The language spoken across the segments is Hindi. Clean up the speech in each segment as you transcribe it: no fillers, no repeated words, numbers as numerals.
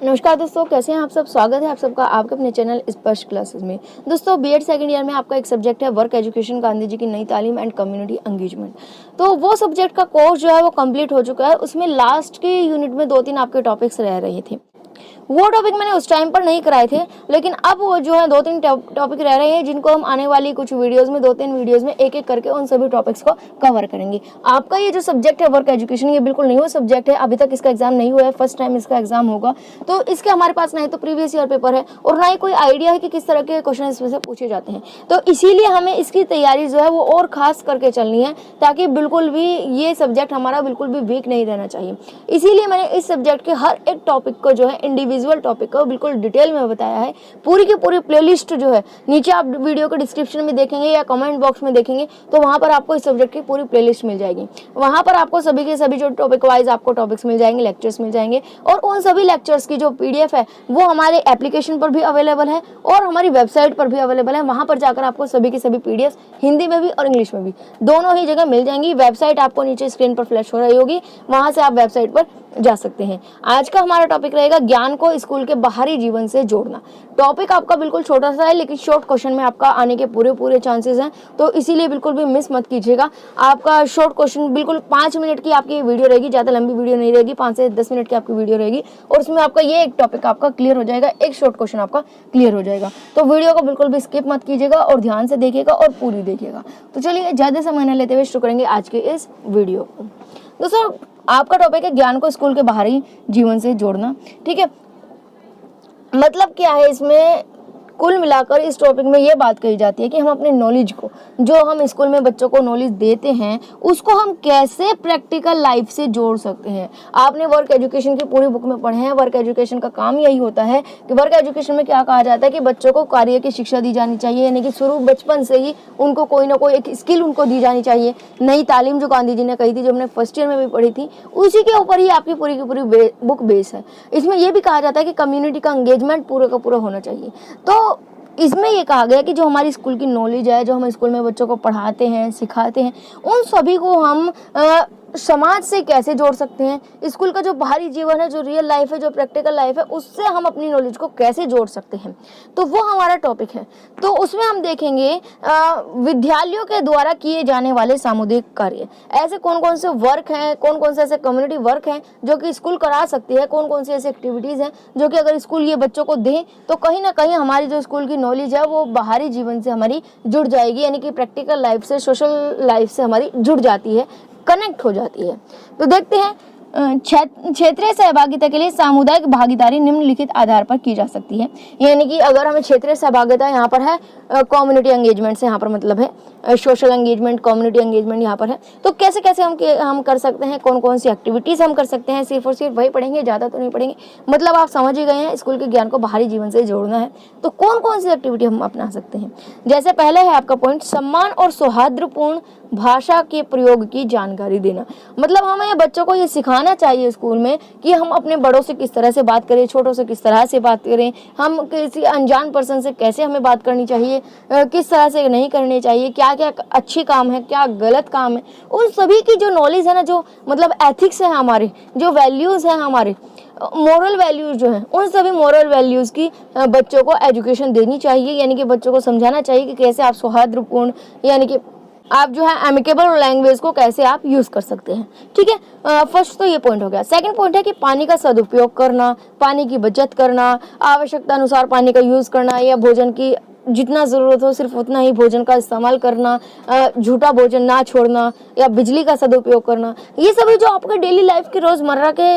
नमस्कार दोस्तों, कैसे हैं आप सब। स्वागत है आप सबका आपके अपने चैनल स्पर्श क्लासेस में। दोस्तों बीएड सेकंड ईयर में आपका एक सब्जेक्ट है वर्क एजुकेशन, गांधी जी की नई तालीम एंड कम्युनिटी एंगेजमेंट। तो वो सब्जेक्ट का कोर्स जो है वो कंप्लीट हो चुका है। उसमें लास्ट के यूनिट में 2-3 आपके टॉपिक्स रह रहे थे। वो टॉपिक मैंने उस टाइम पर नहीं कराए थे, लेकिन अब वो जो है 2-3 टॉपिक रह रहे हैं जिनको हम आने वाली कुछ वीडियोस में 2-3 वीडियोस में एक एक करके उन सभी टॉपिक्स को कवर करेंगे। आपका ये जो सब्जेक्ट है वर्क एजुकेशन, ये बिल्कुल न्यू सब्जेक्ट है। अभी तक इसका एग्जाम नहीं हुआ है, फर्स्ट टाइम इसका एग्जाम होगा। तो इसके हमारे पास ना ही तो प्रीवियस ईयर पेपर है और ना ही कोई आइडिया है कि किस तरह के क्वेश्चन इसमें से पूछे जाते हैं। तो इसीलिए हमें इसकी तैयारी जो है वो और खास करके चलनी है, ताकि बिल्कुल भी ये सब्जेक्ट हमारा बिल्कुल भी वीक नहीं रहना चाहिए। इसीलिए मैंने इस सब्जेक्ट के हर एक टॉपिक को जो है इंडिविजुअल टॉपिक को बिल्कुल डिटेल में बताया है। पूरी की पूरी प्लेलिस्ट जो है नीचे आप वीडियो के डिस्क्रिप्शन में देखेंगे या कमेंट बॉक्स में देखेंगे तो वहां पर आपको इस सब्जेक्ट की पूरी प्लेलिस्ट मिल जाएगी। वहां पर आपको सभी के सभी जो टॉपिक वाइज आपको टॉपिक्स मिल जाएंगे, लेक्चर्स मिल जाएंगे, और उन सभी लेक्चर्स की जो पीडीएफ है वो हमारे एप्लीकेशन पर भी अवेलेबल है और हमारी वेबसाइट पर भी अवेलेबल है। वहां पर जाकर आपको सभी की सभी पीडीएफ हिंदी में भी और इंग्लिश में भी दोनों ही जगह मिल जाएंगी। वेबसाइट आपको नीचे स्क्रीन पर फ्लैश हो रही होगी, वहां से आप वेबसाइट पर जा सकते हैं। आज का हमारा टॉपिक रहेगा ज्ञान को स्कूल के बाहरी जीवन से जोड़ना। टॉपिक आपका बिल्कुल छोटा सा है, लेकिन शॉर्ट क्वेश्चन में आपका आने के पूरे चांसेस हैं, तो इसीलिए बिल्कुल भी मिस मत कीजिएगा। आपका शॉर्ट क्वेश्चन बिल्कुल 5 मिनट की आपकी वीडियो रहेगी, ज़्यादा लंबी वीडियो नहीं रहेगी, 5 से 10 मिनट की आपकी वीडियो रहेगी और उसमें आपका ये एक टॉपिक आपका क्लियर हो जाएगा, एक शॉर्ट क्वेश्चन आपका क्लियर हो जाएगा। तो वीडियो को बिल्कुल भी स्किप मत कीजिएगा और ध्यान से देखिएगा और पूरी देखिएगा। तो चलिए ज़्यादा समय न लेते हुए शुरू करेंगे आज के इस वीडियो को। दोस्तों आपका टॉपिक है ज्ञान को स्कूल के बाहरी जीवन से जोड़ना। ठीक है, मतलब क्या है इसमें कुल मिलाकर इस टॉपिक में ये बात कही जाती है कि हम अपने नॉलेज को, जो हम स्कूल में बच्चों को नॉलेज देते हैं, उसको हम कैसे प्रैक्टिकल लाइफ से जोड़ सकते हैं। आपने वर्क एजुकेशन की पूरी बुक में पढ़े हैं। वर्क एजुकेशन का काम यही होता है कि वर्क एजुकेशन में क्या कहा जाता है कि बच्चों को कार्य की शिक्षा दी जानी चाहिए, यानी कि शुरू बचपन से ही उनको कोई ना कोई एक स्किल उनको दी जानी चाहिए। नई तालीम जो गांधी जी ने कही थी, जो हमने फर्स्ट ईयर में भी पढ़ी थी, उसी के ऊपर ही आपकी पूरी की पूरी बुक बेस है। इसमें यह भी कहा जाता है कि कम्युनिटी का एंगेजमेंट पूरा का पूरा होना चाहिए। तो इसमें ये कहा गया कि जो हमारी स्कूल की नॉलेज है, जो हम स्कूल में बच्चों को पढ़ाते हैं, सिखाते हैं, उन सभी को हम समाज से कैसे जोड़ सकते हैं। स्कूल का जो बाहरी जीवन है, जो रियल लाइफ है, जो प्रैक्टिकल लाइफ है, उससे हम अपनी नॉलेज को कैसे जोड़ सकते हैं, तो वो हमारा टॉपिक है। तो उसमें हम देखेंगे विद्यालयों के द्वारा किए जाने वाले सामुदायिक कार्य। ऐसे कौन कौन से वर्क हैं, कौन कौन से ऐसे कम्युनिटी वर्क हैं जो कि स्कूल करा सकती है, कौन कौन सी ऐसी एक्टिविटीज़ हैं जो कि अगर स्कूल ये बच्चों को दें तो कहीं ना कहीं हमारी जो स्कूल की नॉलेज है वो बाहरी जीवन से हमारी जुड़ जाएगी, यानी कि प्रैक्टिकल लाइफ से, सोशल लाइफ से हमारी जुड़ जाती है, कनेक्ट हो जाती है। तो देखते हैं क्षेत्रीय सहभागिता के लिए सामुदायिक भागीदारी निम्नलिखित आधार पर की जा सकती है। यानी कि अगर हमें क्षेत्रीय सहभागिता यहाँ पर है, कम्युनिटी एंगेजमेंट से यहाँ पर मतलब है सोशल एंगेजमेंट, कम्युनिटी एंगेजमेंट यहाँ पर है, तो कैसे कैसे हम कर सकते हैं, कौन कौन सी एक्टिविटीज़ हम कर सकते हैं। सिर्फ और सिर्फ वही पढ़ेंगे, ज़्यादा तो नहीं पढ़ेंगे। मतलब आप समझ ही गए हैं, स्कूल के ज्ञान को बाहरी जीवन से जोड़ना है तो कौन कौन सी एक्टिविटी हम अपना सकते हैं। जैसे पहले है आपका पॉइंट, सम्मान और सौहार्दपूर्ण भाषा के प्रयोग की जानकारी देना। मतलब हमें बच्चों को ये सिखाना चाहिए स्कूल में कि हम अपने बड़ों से किस तरह से बात करें, छोटों से किस तरह से बात करें, हम किसी अनजान पर्सन से कैसे हमें बात करनी चाहिए, किस तरह से नहीं करनी चाहिए, क्या क्या अच्छी काम है, क्या गलत काम है। उन सभी की जो नॉलेज है ना, जो मतलब एथिक्स है हमारे, जो वैल्यूज़ हैं हमारे, मोरल वैल्यूज़ जो हैं, उन सभी मोरल वैल्यूज़ की बच्चों को एजुकेशन देनी चाहिए। यानी कि बच्चों को समझाना चाहिए कि कैसे आप सौहार्दपूर्ण, यानी कि आप जो है एमिकेबल लैंग्वेज को कैसे आप यूज़ कर सकते हैं। ठीक है, फर्स्ट तो ये पॉइंट हो गया। सेकंड पॉइंट है कि पानी का सदुपयोग करना, पानी की बचत करना, आवश्यकता अनुसार पानी का यूज़ करना, या भोजन की जितना ज़रूरत हो सिर्फ उतना ही भोजन का इस्तेमाल करना, झूठा भोजन ना छोड़ना, या बिजली का सदुपयोग करना। ये सभी जो आपके डेली लाइफ के रोज़मर्रा के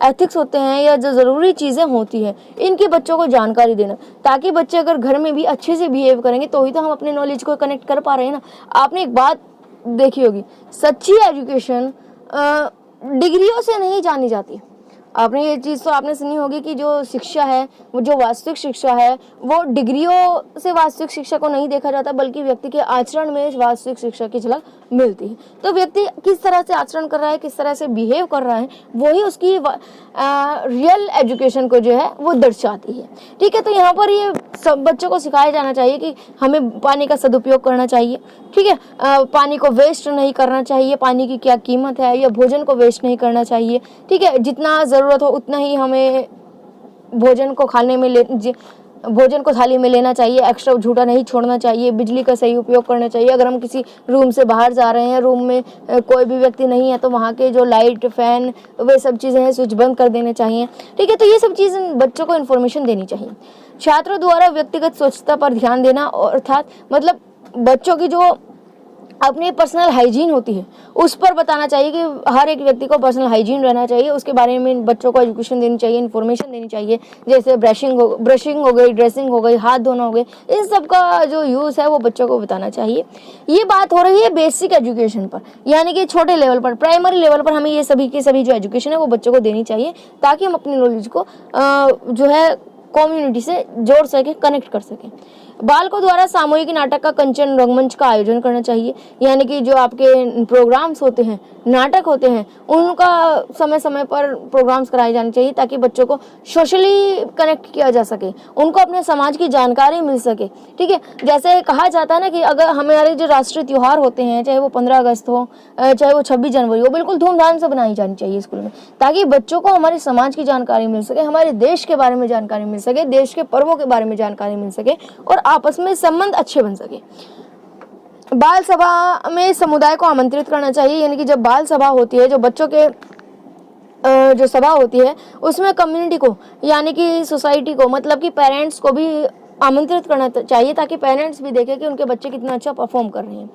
एथिक्स होते हैं या जो ज़रूरी चीज़ें होती हैं, इनकी बच्चों को जानकारी देना, ताकि बच्चे अगर घर में भी अच्छे से बिहेव करेंगे तो ही तो हम अपने नॉलेज को कनेक्ट कर पा रहे हैं ना। आपने एक बात देखी होगी, सच्ची एजुकेशन डिग्रियों से नहीं जानी जाती। आपने ये चीज़ तो आपने सुनी होगी कि जो शिक्षा है, वो जो वास्तविक शिक्षा है, वो डिग्रियों से वास्तविक शिक्षा को नहीं देखा जाता, बल्कि व्यक्ति के आचरण में वास्तविक शिक्षा की झलक मिलती है। तो व्यक्ति किस तरह से आचरण कर रहा है, किस तरह से बिहेव कर रहा है, वही उसकी रियल एजुकेशन को जो है वो दर्शाती है। ठीक है, तो यहाँ पर ये सब बच्चों को सिखाया जाना चाहिए कि हमें पानी का सदुपयोग करना चाहिए। ठीक है, पानी को वेस्ट नहीं करना चाहिए, पानी की क्या कीमत है, या भोजन को वेस्ट नहीं करना चाहिए। ठीक है, जितना ज़रूरत हो उतना ही हमें भोजन को थाली में लेना चाहिए, एक्स्ट्रा झूठा नहीं छोड़ना चाहिए, बिजली का सही उपयोग करना चाहिए। अगर हम किसी रूम से बाहर जा रहे हैं, रूम में कोई भी व्यक्ति नहीं है, तो वहाँ के जो लाइट, फैन, वे सब चीज़ें हैं, स्विच बंद कर देने चाहिए। ठीक है, तो ये सब चीज़ें बच्चों को इन्फॉर्मेशन देनी चाहिए। छात्रों द्वारा व्यक्तिगत स्वच्छता पर ध्यान देना, अर्थात मतलब बच्चों की जो अपनी पर्सनल हाइजीन होती है उस पर बताना चाहिए कि हर एक व्यक्ति को पर्सनल हाइजीन रहना चाहिए। उसके बारे में बच्चों को एजुकेशन देनी चाहिए, इन्फॉर्मेशन देनी चाहिए, जैसे ब्रशिंग हो गई, ड्रेसिंग हो गई, हाथ धोना हो गई, इन सब का जो यूज़ है वो बच्चों को बताना चाहिए। ये बात हो रही है बेसिक एजुकेशन पर, यानी कि छोटे लेवल पर, प्राइमरी लेवल पर हमें ये सभी की सभी जो एजुकेशन है वो बच्चों को देनी चाहिए, ताकि हम अपनी नॉलेज को जो है कम्युनिटी से जोड़ सके, कनेक्ट कर सकें। बालकों द्वारा सामूहिक नाटक का कंचन रंगमंच का आयोजन करना चाहिए, यानी कि जो आपके प्रोग्राम्स होते हैं, नाटक होते हैं, उनका समय समय पर प्रोग्राम्स कराए जाने चाहिए, ताकि बच्चों को सोशली कनेक्ट किया जा सके, उनको अपने समाज की जानकारी मिल सके। ठीक है, जैसे कहा जाता है ना कि अगर हमारे जो राष्ट्रीय त्यौहार होते हैं, चाहे वो 15 अगस्त हो, चाहे वो 26 जनवरी हो, बिल्कुल धूमधाम से बनाई जानी चाहिए स्कूल में, ताकि बच्चों को हमारे समाज की जानकारी मिल सके, हमारे देश के बारे में जानकारी मिल सके, देश के पर्वों के बारे में जानकारी मिल सके, और आपस में संबंध अच्छे बन सके। बाल सभा में समुदाय को आमंत्रित करना चाहिए, यानी कि जब बाल सभा होती है, जो बच्चों के जो सभा होती है, उसमें कम्युनिटी को, यानी कि सोसाइटी को, मतलब कि पेरेंट्स को भी आमंत्रित करना चाहिए, ताकि पेरेंट्स भी देखें कि उनके बच्चे कितना अच्छा परफॉर्म कर रहे हैं।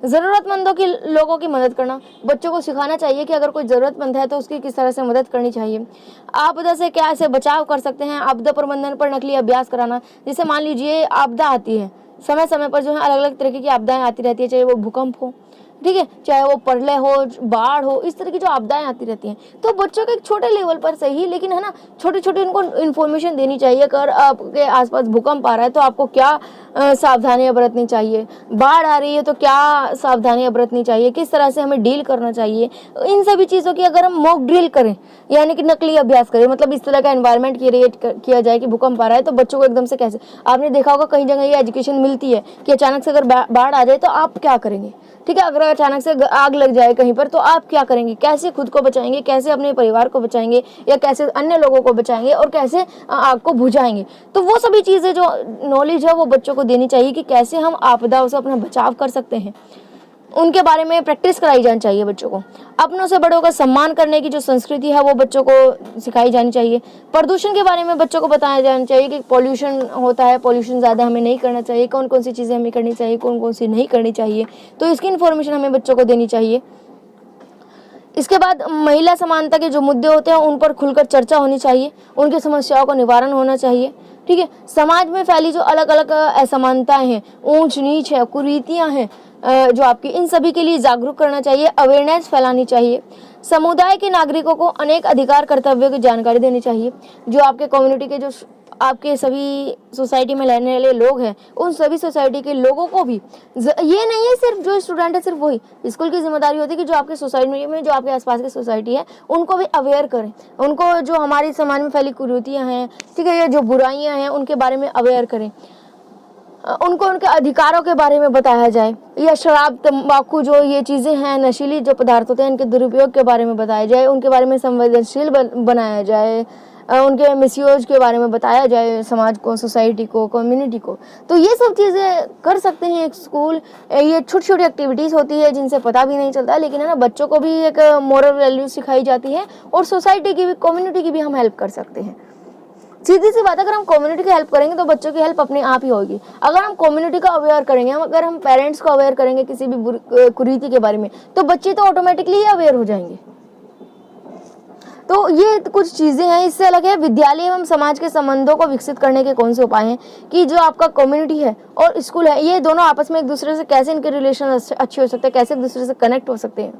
ज़रूरतमंदों की लोगों की मदद करना, बच्चों को सिखाना चाहिए कि अगर कोई ज़रूरतमंद है तो उसकी किस तरह से मदद करनी चाहिए। आपदा से कैसे बचाव कर सकते हैं, आपदा प्रबंधन पर नकली अभ्यास कराना। जैसे मान लीजिए आपदा आती है, समय समय पर जो है अलग अलग तरीके की आपदाएं आती रहती है, चाहे वो भूकंप हो, ठीक है, चाहे वो प्रलय हो, बाढ़ हो, इस तरह की जो आपदाएं आती रहती हैं, तो बच्चों के एक छोटे लेवल पर सही, लेकिन है ना, छोटे छोटे उनको इन्फॉर्मेशन देनी चाहिए। अगर आपके आसपास भूकंप आ रहा है तो आपको क्या सावधानियां बरतनी चाहिए, बाढ़ आ रही है तो क्या सावधानियां बरतनी चाहिए, किस तरह से हमें डील करना चाहिए, इन सभी चीज़ों की अगर हम मॉक ड्रिल करें, यानी कि नकली अभ्यास करें, मतलब इस तरह का एनवायरनमेंट क्रिएट किया जाए कि भूकंप आ रहा है तो बच्चों को एकदम से कैसे, आपने देखा होगा कहीं जगह ये एजुकेशन मिलती है कि अचानक से अगर बाढ़ आ जाए तो आप क्या करेंगे। ठीक है, अगर अचानक से आग लग जाए कहीं पर तो आप क्या करेंगे, कैसे खुद को बचाएंगे, कैसे अपने परिवार को बचाएंगे, या कैसे अन्य लोगों को बचाएंगे, और कैसे आग को बुझाएंगे। तो वो सभी चीज़ें जो नॉलेज है वो बच्चों को देनी चाहिए कि कैसे हम आपदाओं से अपना बचाव कर सकते हैं, उनके बारे में प्रैक्टिस कराई जानी चाहिए बच्चों को। अपनों से बड़ों का सम्मान करने की जो संस्कृति है वो बच्चों को सिखाई जानी चाहिए। प्रदूषण के बारे में बच्चों को बताया जाना चाहिए कि पॉल्यूशन होता है, पॉल्यूशन ज़्यादा हमें नहीं करना चाहिए, कौन कौन सी चीज़ें हमें करनी चाहिए, कौन कौन सी नहीं करनी चाहिए, तो इसकी इन्फॉर्मेशन हमें बच्चों को देनी चाहिए। इसके बाद महिला समानता के जो मुद्दे होते हैं उन पर खुलकर चर्चा होनी चाहिए, उनकी समस्याओं का निवारण होना चाहिए। ठीक है, समाज में फैली जो अलग अलग असमानताएं हैं, ऊंच नीच है, कुरीतियां हैं, जो आपकी, इन सभी के लिए जागरूक करना चाहिए, अवेयरनेस फैलानी चाहिए। समुदाय के नागरिकों को अनेक अधिकार कर्तव्यों की जानकारी देनी चाहिए। जो आपके कम्युनिटी के जो आपके सभी सोसाइटी में रहने वाले लोग हैं, उन सभी सोसाइटी के लोगों को भी, ये नहीं है सिर्फ जो स्टूडेंट है सिर्फ वही, स्कूल की जिम्मेदारी होती है कि जो आपके सोसाइटी में, जो आपके आसपास की सोसाइटी है, उनको भी अवेयर करें, उनको जो हमारे समाज में फैली कुरीतियाँ हैं, ठीक है, या जो बुराइयाँ हैं उनके बारे में अवेयर करें, उनको उनके अधिकारों के बारे में बताया जाए, या शराब, तंबाकू, जो ये चीज़ें हैं, नशीली जो पदार्थ होते हैं, इनके दुरुपयोग के बारे में बताया जाए, उनके बारे में संवेदनशील बनाया जाए, उनके मिसयूज के बारे में बताया जाए समाज को, सोसाइटी को, कम्युनिटी को। तो ये सब चीज़ें कर सकते हैं एक स्कूल। ये छोटी छोटी एक्टिविटीज़ होती है जिनसे पता भी नहीं चलता, लेकिन है ना, बच्चों को भी एक मोरल वैल्यू सिखाई जाती है, और सोसाइटी की भी, कम्युनिटी की भी हम हेल्प कर सकते हैं। सीधी सी बात, अगर हम कम्युनिटी की हेल्प करेंगे तो बच्चों की हेल्प अपने आप ही होगी। अगर हम कम्युनिटी को अवेयर करेंगे, अगर हम पेरेंट्स को अवेयर करेंगे किसी भी कुरीति के बारे में, तो बच्चे तो ऑटोमेटिकली ही अवेयर हो जाएंगे। तो ये कुछ चीज़ें हैं। इससे अलग है विद्यालय एवं समाज के संबंधों को विकसित करने के कौन से उपाय हैं, कि जो आपका कम्युनिटी है और स्कूल है, ये दोनों आपस में एक दूसरे से कैसे इनके रिलेशन अच्छे हो सकते हैं, कैसे एक दूसरे से कनेक्ट हो सकते हैं,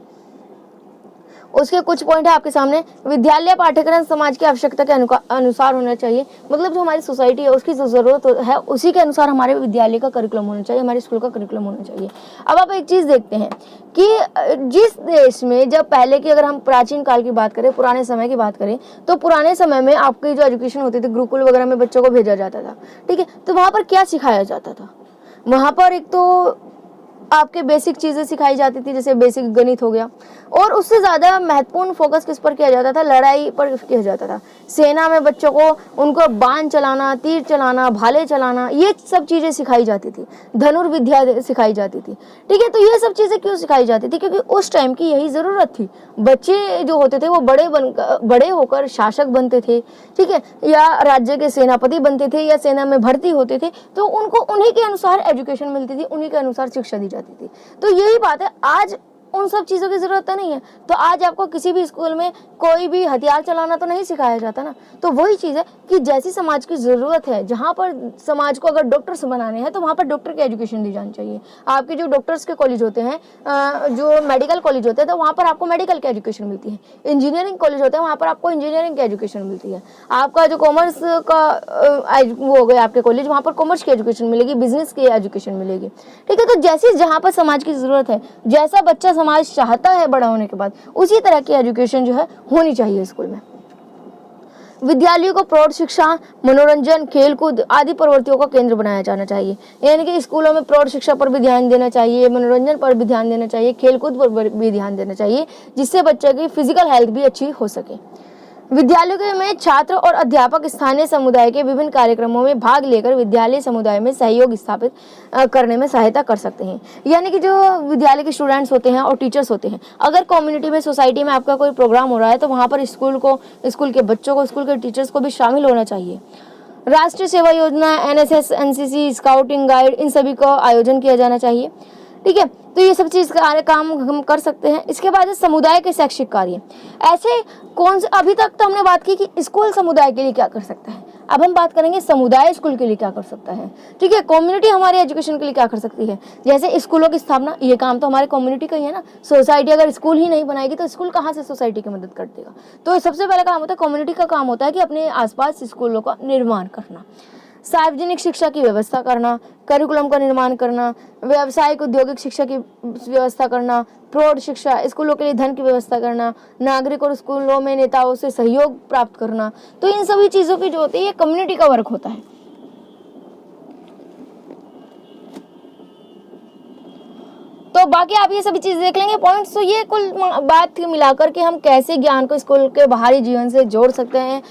उसके कुछ पॉइंट है आपके सामने। विद्यालय पाठ्यक्रम समाज की आवश्यकता के अनुसार होना चाहिए, मतलब जो हमारी सोसाइटी है उसकी जो ज़रूरत है उसी के अनुसार हमारे विद्यालय का करिकुलम होना चाहिए, हमारे स्कूल का करिकुलम होना चाहिए। अब आप एक चीज़ देखते हैं कि जिस देश में, जब पहले की, अगर हम प्राचीन काल की बात करें, पुराने समय की बात करें, तो पुराने समय में आपकी जो एजुकेशन होती थी, गुरुकुल वगैरह में बच्चों को भेजा जाता था, ठीक है, तो वहाँ पर क्या सिखाया जाता था, वहाँ पर एक तो आपके बेसिक चीज़ें सिखाई जाती थी, जैसे बेसिक गणित हो गया, और उससे ज़्यादा महत्वपूर्ण फोकस किस पर किया जाता था, लड़ाई पर किया जाता था। सेना में बच्चों को उनको बाण चलाना, तीर चलाना, भाले चलाना, ये सब चीज़ें सिखाई जाती थी, धनुर्विद्या सिखाई जाती थी। ठीक है, तो ये सब चीज़ें क्यों सिखाई जाती थी? क्योंकि उस टाइम की यही ज़रूरत थी। बच्चे जो होते थे वो बड़े होकर शासक बनते थे, ठीक है, या राज्य के सेनापति बनते थे, या सेना में भर्ती होते थे, तो उनको उन्हीं के अनुसार एजुकेशन मिलती थी, उन्हीं के अनुसार शिक्षा दी जाती थी। तो यही बात है, आज उन सब चीज़ों की ज़रूरत नहीं है। तो आज आपको किसी भी स्कूल में कोई भी हथियार चलाना तो नहीं सिखाया जाता ना। तो वही चीज़ है कि जैसी समाज की ज़रूरत है, जहाँ पर समाज को अगर डॉक्टर्स बनाने हैं तो वहाँ पर डॉक्टर की एजुकेशन दी जानी चाहिए। आपके जो डॉक्टर्स के कॉलेज होते हैं, जो मेडिकल कॉलेज होते हैं, तो वहाँ पर आपको मेडिकल की एजुकेशन मिलती है। इंजीनियरिंग कॉलेज होते हैं, वहाँ पर आपको इंजीनियरिंग की एजुकेशन मिलती है। आपका जो कॉमर्स का वो हो गया आपके कॉलेज, वहाँ पर कॉमर्स की एजुकेशन मिलेगी, बिजनेस की एजुकेशन मिलेगी। ठीक है, तो जैसी जहाँ पर समाज की ज़रूरत है, जैसा बच्चा समाज चाहता है बड़ा होने के बाद, उसी तरह की एजुकेशन जो है होनी चाहिए स्कूल में। विद्यालयों को प्रौढ़ शिक्षा, मनोरंजन, खेलकूद आदि प्रवृत्तियों का केंद्र बनाया जाना चाहिए। यानी कि स्कूलों में प्रौढ़ शिक्षा पर भी ध्यान देना चाहिए, मनोरंजन पर भी ध्यान देना चाहिए, खेलकूद पर भी ध्यान देना चाहिए, जिससे बच्चे की फिजिकल हेल्थ भी अच्छी हो सके। विद्यालयों में छात्र और अध्यापक स्थानीय समुदाय के विभिन्न कार्यक्रमों में भाग लेकर विद्यालय समुदाय में सहयोग स्थापित करने में सहायता कर सकते हैं। यानी कि जो विद्यालय के स्टूडेंट्स होते हैं और टीचर्स होते हैं, अगर कम्युनिटी में, सोसाइटी में आपका कोई प्रोग्राम हो रहा है, तो वहाँ पर स्कूल के बच्चों को, स्कूल के टीचर्स को भी शामिल होना चाहिए। राष्ट्रीय सेवा योजना, NSS, NCC, स्काउटिंग गाइड, इन सभी का आयोजन किया जाना चाहिए। ठीक है, तो ये सब चीज़ का काम हम कर सकते हैं। इसके बाद समुदाय के शैक्षिक कार्य, ऐसे कौन से, अभी तक तो हमने बात की कि स्कूल समुदाय के लिए क्या कर सकता है, अब हम बात करेंगे समुदाय स्कूल के लिए क्या कर सकता है। ठीक है, कम्युनिटी हमारे एजुकेशन के लिए क्या कर सकती है। जैसे स्कूलों की स्थापना, ये काम तो हमारे कम्युनिटी का ही है ना। सोसाइटी अगर स्कूल ही नहीं बनाएगी तो स्कूल कहाँ से सोसाइटी की मदद कर देगा। तो सबसे पहला काम होता है, कम्युनिटी का काम होता है कि अपने आसपास स्कूलों का निर्माण करना, सार्वजनिक शिक्षा की व्यवस्था करना, करिकुलम का निर्माण करना, व्यावसायिक औद्योगिक शिक्षा की व्यवस्था करना, प्रौढ़ शिक्षा, स्कूलों के लिए धन की व्यवस्था करना, नागरिक और स्कूलों में नेताओं से सहयोग प्राप्त करना। तो इन सभी चीज़ों की जो होती है, ये कम्युनिटी का वर्क होता है। तो बाकी आप ये सभी चीज़ देख लेंगे पॉइंट्स। तो ये कुल बात मिलाकर के हम कैसे ज्ञान को स्कूल के बाहरी जीवन से जोड़ सकते हैं।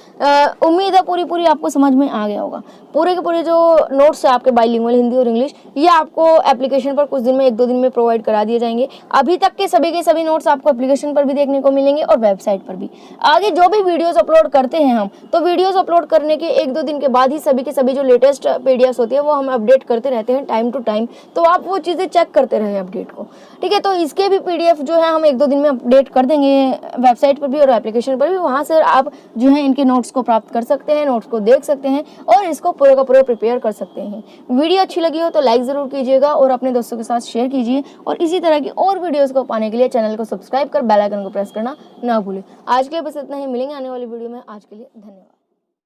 उम्मीद है पूरी आपको समझ में आ गया होगा। पूरे के पूरे जो नोट्स है आपके बाइलिंगुअल हिंदी और इंग्लिश, ये आपको एप्लीकेशन पर कुछ दिन में, 1-2 दिन में प्रोवाइड करा दिए जाएंगे। अभी तक के सभी नोट्स आपको एप्लीकेशन पर भी देखने को मिलेंगे और वेबसाइट पर भी। आगे जो भी वीडियोज़ अपलोड करते हैं हम, तो वीडियोज़ अपलोड करने के 1-2 दिन के बाद ही सभी के सभी जो लेटेस्ट पीडीएफ होती है वो हम अपडेट करते रहते हैं टाइम टू टाइम। तो आप वो चीज़ें चेक करते रहे अपडेट को। ठीक है, तो इसके भी पीडीएफ जो है हम 1-2 दिन में अपडेट कर देंगे वेबसाइट पर भी और एप्लीकेशन पर भी। वहाँ से आप जो है इनके नोट्स को प्राप्त कर सकते हैं, नोट्स को देख सकते हैं और इसको पूरा का पूरा प्रिपेयर कर सकते हैं। वीडियो अच्छी लगी हो तो लाइक ज़रूर कीजिएगा और अपने दोस्तों के साथ शेयर कीजिए। और इसी तरह की और वीडियोज़ को पाने के लिए चैनल को सब्सक्राइब कर बेल आइकन को प्रेस करना ना भूलें। आज के लिए बस इतना ही, मिलेंगे आने वाली वीडियो में। आज के लिए धन्यवाद।